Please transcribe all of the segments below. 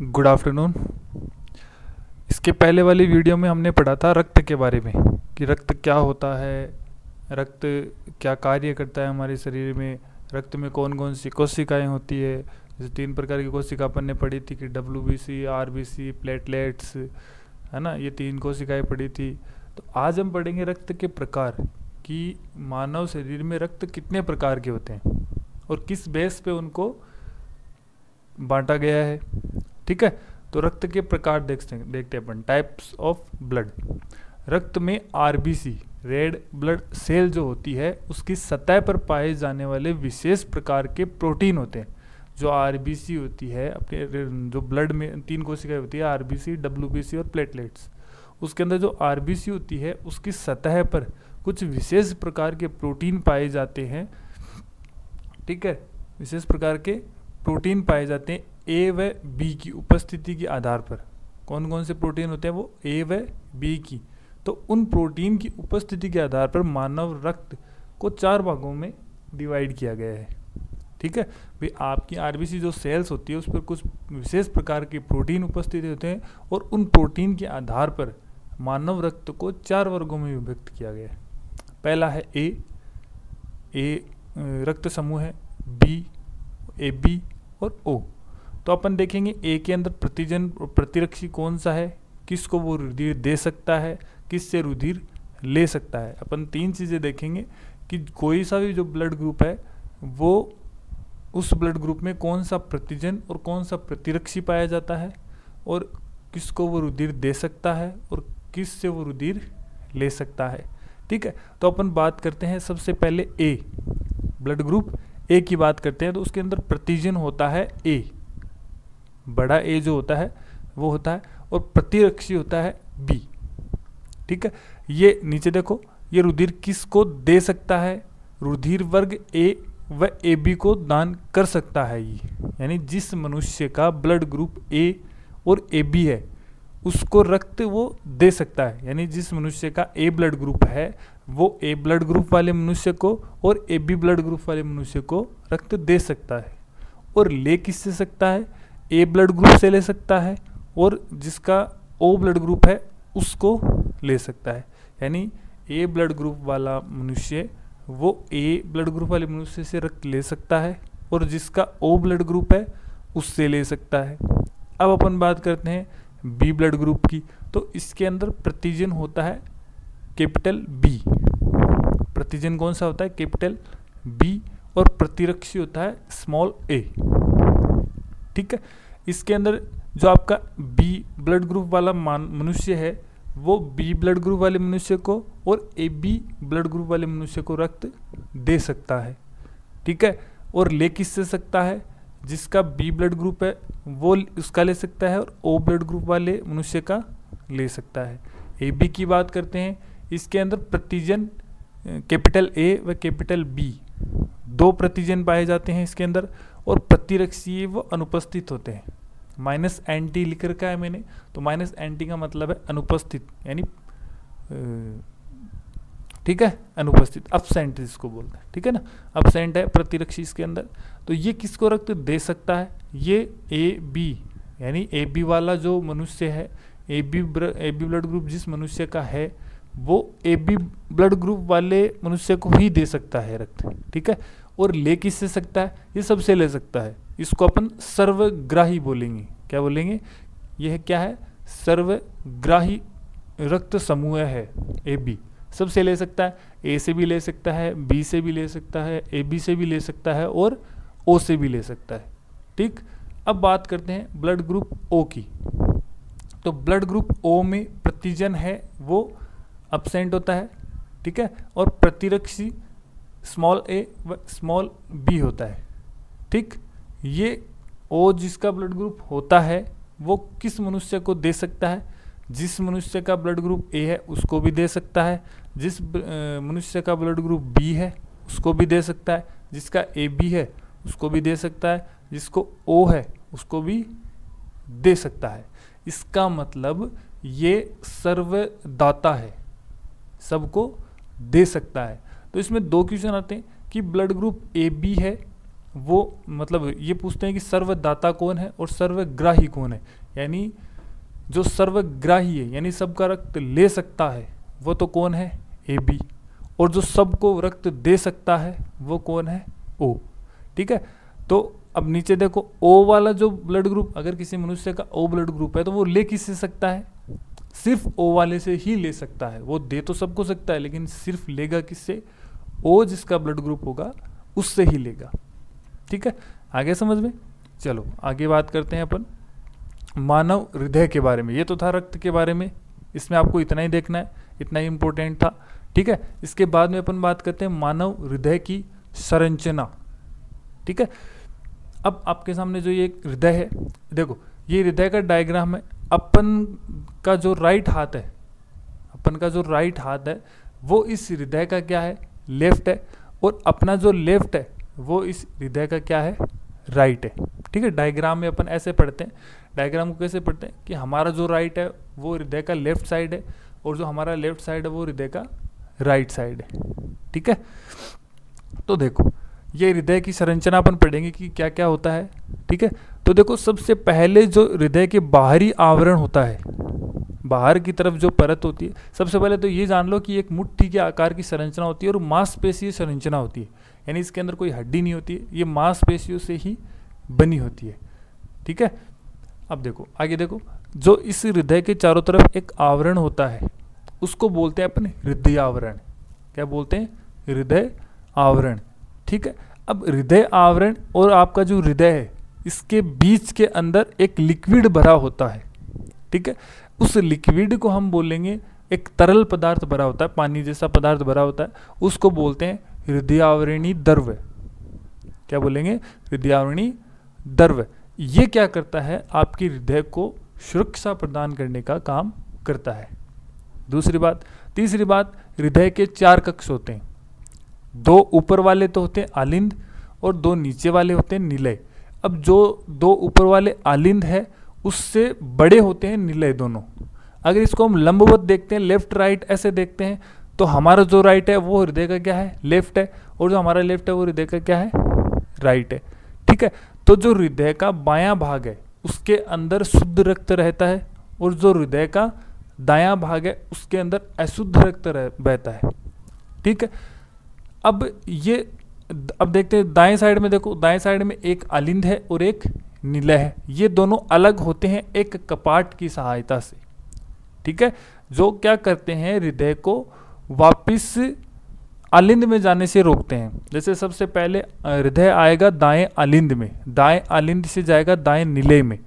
Good afternoon. इसके पहले वाली वीडियो में हमने पढ़ा था रक्त के बारे में कि रक्त क्या होता है, रक्त क्या कार्य करता है हमारे शरीर में, रक्त में कौन कौन सी कोशिकाएं होती है। जैसे 3 प्रकार की कोशिका अपन ने पढ़ी थी कि WBC, RBC, प्लेटलेट्स, है ना, ये 3 कोशिकाएं पढ़ी थी। तो आज हम पढ़ेंगे रक्त के प्रकार कि मानव शरीर में रक्त कितने प्रकार के होते हैं और किस बेस पे उनको बांटा गया है। ठीक है, तो रक्त के प्रकार देखते हैं अपन। Types of blood. रक्त में आरबीसी, रेड ब्लड सेल जो होती है, उसकी सतह पर पाए जाने वाले विशेष प्रकार के प्रोटीन होते हैं। जो आरबीसी होती है, अपने जो ब्लड में 3 कोशिकाएं होती है, आरबीसी, WBC और प्लेटलेट्स, उसके अंदर जो आरबीसी होती है उसकी सतह पर कुछ विशेष प्रकार के प्रोटीन पाए जाते हैं। ठीक है, विशेष प्रकार के प्रोटीन पाए जाते हैं ए व बी की उपस्थिति के आधार पर। कौन कौन से प्रोटीन होते हैं? वो ए व बी की। तो उन प्रोटीन की उपस्थिति के आधार पर मानव रक्त को 4 भागों में डिवाइड किया गया है। ठीक है भाई, आपकी आरबीसी जो सेल्स होती है उस पर कुछ विशेष प्रकार के प्रोटीन उपस्थित होते हैं और उन प्रोटीन के आधार पर मानव रक्त को 4 वर्गों में विभक्त किया गया है। पहला है ए रक्त समूह है, बी, AB और O। तो अपन देखेंगे ए के अंदर प्रतिजन प्रतिरक्षी कौन सा है, किसको वो रुधिर दे सकता है, किससे रुधिर ले सकता है। अपन 3 चीज़ें देखेंगे कि कोई सा भी जो ब्लड ग्रुप है वो उस ब्लड ग्रुप में कौन सा प्रतिजन और कौन सा प्रतिरक्षी पाया जाता है और किसको वो रुधिर दे सकता है और किससे वो रुधिर ले सकता है। ठीक है, तो अपन बात करते हैं सबसे पहले ए, ब्लड ग्रुप ए की बात करते हैं। तो उसके अंदर प्रतिजन होता है ए, बड़ा ए जो होता है वो होता है, और प्रतिरक्षी होता है बी। ठीक है, ये नीचे देखो, ये रुधिर किसको दे सकता है? रुधिर वर्ग ए व AB को दान कर सकता है ये, यानी जिस मनुष्य का ब्लड ग्रुप ए और AB है उसको रक्त वो दे सकता है। यानी जिस मनुष्य का ए ब्लड ग्रुप है वो ए ब्लड ग्रुप वाले मनुष्य को और AB ब्लड ग्रुप वाले मनुष्य को रक्त दे सकता है। और ले किससे सकता है? ए ब्लड ग्रुप से ले सकता है, और जिसका O ब्लड ग्रुप है उसको ले सकता है। यानी ए ब्लड ग्रुप वाला मनुष्य वो ए ब्लड ग्रुप वाले मनुष्य से रक्त ले सकता है और जिसका O ब्लड ग्रुप है उससे ले सकता है। अब अपन बात करते हैं बी ब्लड ग्रुप की। तो इसके अंदर प्रतिजन होता है कैपिटल बी। प्रतिजन कौन सा होता है? कैपिटल बी, और प्रतिरक्षी होता है स्मॉल ए। ठीक है, इसके अंदर जो आपका बी ब्लड ग्रुप वाला मनुष्य है वो बी ब्लड ग्रुप वाले मनुष्य को और AB ब्लड ग्रुप वाले मनुष्य को रक्त दे सकता है। ठीक है, और ले किससे सकता है? जिसका बी ब्लड ग्रुप है वो उसका ले सकता है और O ब्लड ग्रुप वाले मनुष्य का ले सकता है। AB की बात करते हैं, इसके अंदर प्रतिजन कैपिटल A व कैपिटल B 2 प्रतिजन पाए जाते हैं इसके अंदर, और प्रतिरक्षी वो अनुपस्थित होते हैं। -NT लिख रखा है मैंने, तो -NT का मतलब है अनुपस्थित, यानी ठीक है, अनुपस्थित, absent जिसको बोलते हैं। ठीक है ना, absent है प्रतिरक्षी इसके अंदर। तो ये किसको रक्त दे सकता है? ये AB, यानी AB वाला जो मनुष्य है, AB ब्लड ग्रुप जिस मनुष्य का है वो AB ब्लड ग्रुप वाले मनुष्य को ही दे सकता है रक्त। ठीक है, और ले किससे सकता है? ये सबसे ले सकता है। इसको अपन सर्वग्राही बोलेंगे। क्या बोलेंगे? यह क्या है? सर्वग्राही रक्त समूह है AB। सबसे ले सकता है, A से भी ले सकता है, B से भी ले सकता है, AB से भी ले सकता है और O से भी ले सकता है। ठीक, अब बात करते हैं ब्लड ग्रुप O की। तो ब्लड ग्रुप O में प्रतिजन है वो absent होता है। ठीक है, और प्रतिरक्षी स्मॉल a व स्मॉल b होता है। ठीक, ये O जिसका ब्लड ग्रुप होता है वो किस मनुष्य को दे सकता है? जिस मनुष्य का ब्लड ग्रुप A है उसको भी दे सकता है, जिस मनुष्य का ब्लड ग्रुप B है उसको भी दे सकता है, जिसका AB है उसको भी दे सकता है, जिसको O है उसको भी दे सकता है। इसका मतलब ये सर्वदाता है, सबको दे सकता है। तो इसमें 2 क्वेश्चन आते हैं कि ब्लड ग्रुप AB है वो मतलब ये पूछते हैं कि सर्वदाता कौन है और सर्वग्राही कौन है। यानी जो सर्वग्राही है यानी सबका रक्त ले सकता है वो तो कौन है, ए बी। और जो सबको रक्त दे सकता है वो कौन है, ओ। ठीक है, तो अब नीचे देखो ओ वाला जो ब्लड ग्रुप, अगर किसी मनुष्य का ओ ब्लड ग्रुप है तो वो ले किससे सकता है, सिर्फ ओ वाले से ही ले सकता है। वो दे तो सबको सकता है लेकिन सिर्फ लेगा किससे, ओ जिसका ब्लड ग्रुप होगा उससे ही लेगा। ठीक है, आगे समझ में। चलो आगे बात करते हैं अपन मानव हृदय के बारे में। ये तो था रक्त के बारे में, इसमें आपको इतना ही देखना है, इतना ही इंपॉर्टेंट था। ठीक है, इसके बाद में अपन बात करते हैं मानव हृदय की संरचना। ठीक है, अब आपके सामने जो ये हृदय है, देखो ये हृदय का डायग्राम है। अपन का जो राइट हाथ है, अपन का जो राइट हाथ है वो इस हृदय का क्या है, लेफ्ट है। और अपना जो लेफ्ट है वो इस हृदय का क्या है, राइट है। ठीक है, डायग्राम में अपन ऐसे पढ़ते हैं। डायग्राम को कैसे पढ़ते हैं कि हमारा जो राइट है वो हृदय का लेफ्ट साइड है और जो हमारा लेफ्ट साइड है वो हृदय का राइट साइड है। ठीक है, तो देखो ये हृदय की संरचना अपन पढ़ेंगे कि क्या क्या होता है। ठीक है, तो देखो सबसे पहले जो हृदय के बाहरी आवरण होता है, बाहर की तरफ जो परत होती है, सबसे पहले तो ये जान लो कि एक मुट्ठी के आकार की संरचना होती है और मांसपेशीय संरचना होती है। यानी इसके अंदर कोई हड्डी नहीं होती है, ये मांसपेशियों से ही बनी होती है। ठीक है, अब देखो आगे देखो, जो इस हृदय के चारों तरफ एक आवरण होता है उसको बोलते हैं अपन हृदय आवरण। क्या बोलते हैं, हृदय आवरण। ठीक है, अब हृदय आवरण और आपका जो हृदय है इसके बीच के अंदर एक लिक्विड भरा होता है। ठीक है, उस लिक्विड को हम बोलेंगे, एक तरल पदार्थ भरा होता है, पानी जैसा पदार्थ भरा होता है, उसको बोलते हैं हृदय आवरणीय द्रव्य। क्या बोलेंगे, हृदय आवरणीय द्रव्य। ये क्या करता है, आपकी हृदय को सुरक्षा प्रदान करने का काम करता है। दूसरी बात, तीसरी बात, हृदय के 4 कक्ष होते हैं। 2 ऊपर वाले तो होते हैं आलिंद और 2 नीचे वाले होते हैं निलय। अब जो 2 ऊपर वाले आलिंद है उससे बड़े होते हैं निलय दोनों। अगर इसको हम लंबवत देखते हैं, लेफ्ट राइट ऐसे देखते हैं, तो हमारा जो राइट है वो हृदय का क्या है, लेफ्ट है, और जो हमारा लेफ्ट है वो हृदय का क्या है, राइट है। ठीक है, तो जो हृदय का बायां भाग है उसके अंदर शुद्ध रक्त रहता है और जो हृदय का दायां भाग है उसके अंदर अशुद्ध रक्त बहता है। ठीक है, अब देखते हैं दाएं साइड में। देखो दाएं साइड में एक आलिंद है और एक निलय है, ये दोनों अलग होते हैं एक कपाट की सहायता से। ठीक है, जो क्या करते हैं, हृदय को वापिस आलिंद में जाने से रोकते हैं। जैसे सबसे पहले हृदय आएगा दाएं आलिंद में, दाएं आलिंद से जाएगा दाएं निलय में।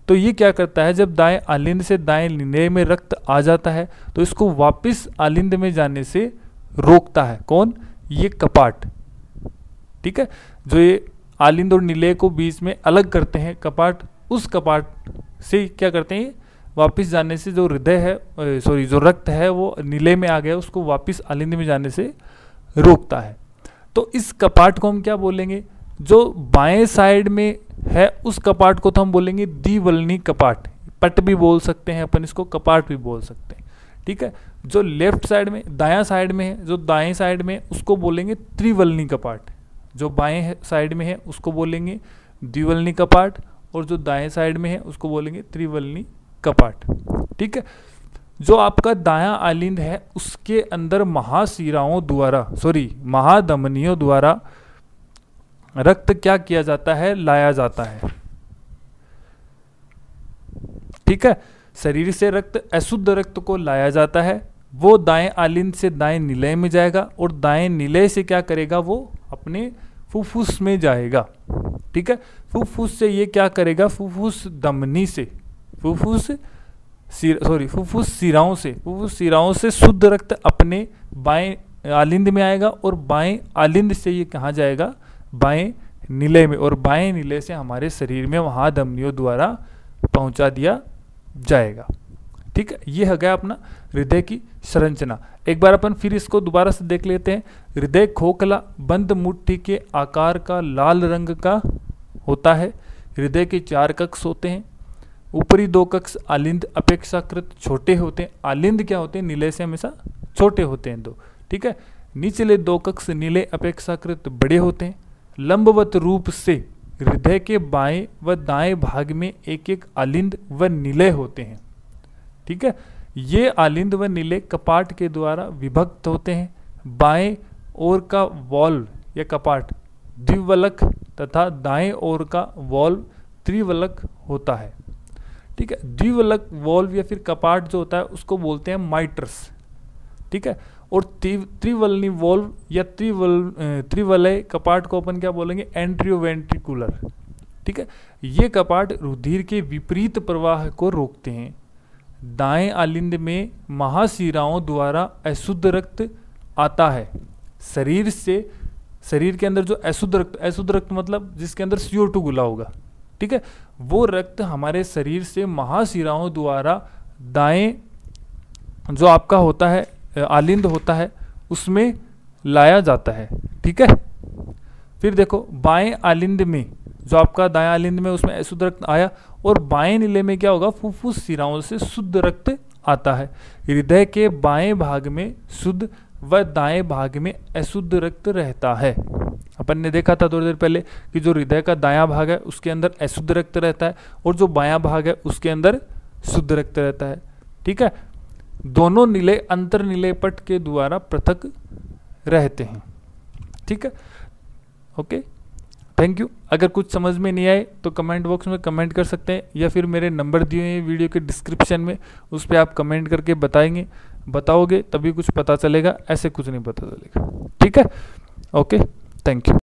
तो ये क्या करता है, जब दाएं आलिंद से दाएं निलय में रक्त आ जाता है तो इसको वापिस आलिंद में जाने से रोकता है। कौन, ये कपाट। ठीक है, जो ये आलिंद और निलय को बीच में अलग करते हैं कपाट, उस कपाट से क्या करते हैं, वापिस जाने से जो हृदय है, जो रक्त है वो निलय में आ गया, उसको वापिस आलिंद में जाने से रोकता है। तो इस कपाट को हम क्या बोलेंगे, जो बाएं साइड में है उस कपाट को तो हम बोलेंगे द्विवल्नी कपाट। पट भी बोल सकते हैं अपन इसको, कपाट भी बोल सकते हैं। ठीक है, जो लेफ्ट साइड में, दायां साइड में है, जो दाएं साइड में उसको बोलेंगे त्रिवल्नी कपाट। जो बाएं साइड में है उसको बोलेंगे द्विवल्नी कपाट और जो दाएं साइड में है उसको बोलेंगे त्रिवल्नी कपाट। ठीक है, जो आपका दायां आलिंद है उसके अंदर महाशिराओं द्वारा, महाधमनियों द्वारा रक्त क्या किया जाता है, लाया जाता है। ठीक है, शरीर से रक्त, अशुद्ध रक्त को लाया जाता है, वो दाएं आलिंद से दाएं निलय में जाएगा और दाएं निलय से क्या करेगा, वो अपने फुफ्फुस में जाएगा। ठीक है, फुफ्फुस से ये क्या करेगा, फुफ्फुस धमनी से, फुफ्फुस सिराओं से शुद्ध रक्त अपने बाएं आलिंद में आएगा और बाएं आलिंद से ये कहाँ जाएगा, बाएं निलय में, और बाएं निलय से हमारे शरीर में महाधमनियों द्वारा पहुंचा दिया जाएगा। ठीक है, ये है गया अपना हृदय की संरचना। एक बार अपन फिर इसको दोबारा से देख लेते हैं। हृदय खोखला बंद मुट्ठी के आकार का लाल रंग का होता है। हृदय के 4 कक्ष होते हैं। ऊपरी 2 कक्ष आलिंद अपेक्षाकृत छोटे होते हैं। आलिंद क्या होते हैं, निलय से हमेशा छोटे होते हैं 2। ठीक है, निचले 2 कक्ष निलय अपेक्षाकृत बड़े होते हैं। लंबवत रूप से हृदय के बाएं व दाएं भाग में एक एक आलिंद व निलय होते हैं। ठीक है, ये आलिंद व निलय कपाट के द्वारा विभक्त होते हैं। बाएं ओर का वॉल्व या कपाट द्विवलक तथा दाएं ओर का वॉल्व त्रिवलक होता है। ठीक है, द्विवलक वॉल्व या फिर कपाट जो होता है उसको बोलते हैं माइटर्स। ठीक है, और त्रिवलनी वॉल्व या त्रिवलय कपाट को अपन क्या बोलेंगे, एंट्रियोवेंट्रिकुलर। ठीक है, ये कपाट रुधिर के विपरीत प्रवाह को रोकते हैं। दाएं आलिंद में महाशिराओं द्वारा अशुद्ध रक्त आता है। शरीर के अंदर जो अशुद्ध रक्त मतलब जिसके अंदर CO2 घुला होगा, ठीक है, वो रक्त हमारे शरीर से महाशिराओं द्वारा दाएं जो आपका होता है आलिंद होता है उसमें लाया जाता है। ठीक है, फिर देखो बाएं आलिंद में जो आपका दाएं आलिंद में उसमें अशुद्ध रक्त आया और बाएं नीले में क्या होगा, फुफ्फुस शिराओं से शुद्ध रक्त आता है। हृदय के बाएं भाग में शुद्ध व दाएं भाग में अशुद्ध रक्त रहता है। अपन ने देखा था थोड़ी देर पहले कि जो हृदय का दायां भाग है उसके अंदर अशुद्ध रक्त रहता है और जो बायां भाग है उसके अंदर शुद्ध रक्त रहता है। ठीक है, दोनों निलय अंतर निलय पट के द्वारा पृथक रहते हैं। ठीक है, ओके, थैंक यू। अगर कुछ समझ में नहीं आए तो कमेंट बॉक्स में कमेंट कर सकते हैं या फिर मेरे नंबर दिए हैं वीडियो के डिस्क्रिप्शन में, उस पर आप कमेंट करके बताओगे तभी कुछ पता चलेगा, ऐसे कुछ नहीं पता चलेगा। ठीक है, ओके, थैंक यू।